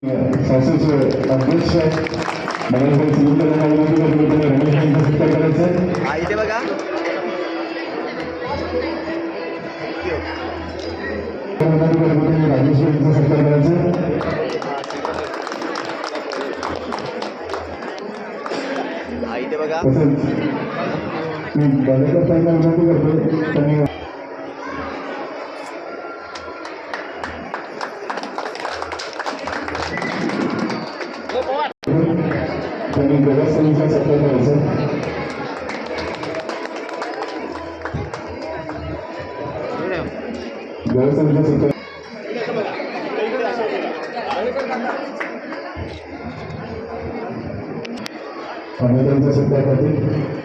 संस्थेचे अध्यक्ष रमेश यांचा सत्कार करायचा आहे. इथे बघा राजेश यांचा सत्कार करायचा इथे बघा तसंच मी बालेकर साहेबांना विनंती करतो त्यांनी त्यांनी व्यवस्थेचा सत्कार करायचा व्यवस्थेचा सत्कार आम्ही त्यांचा सत्कार करते.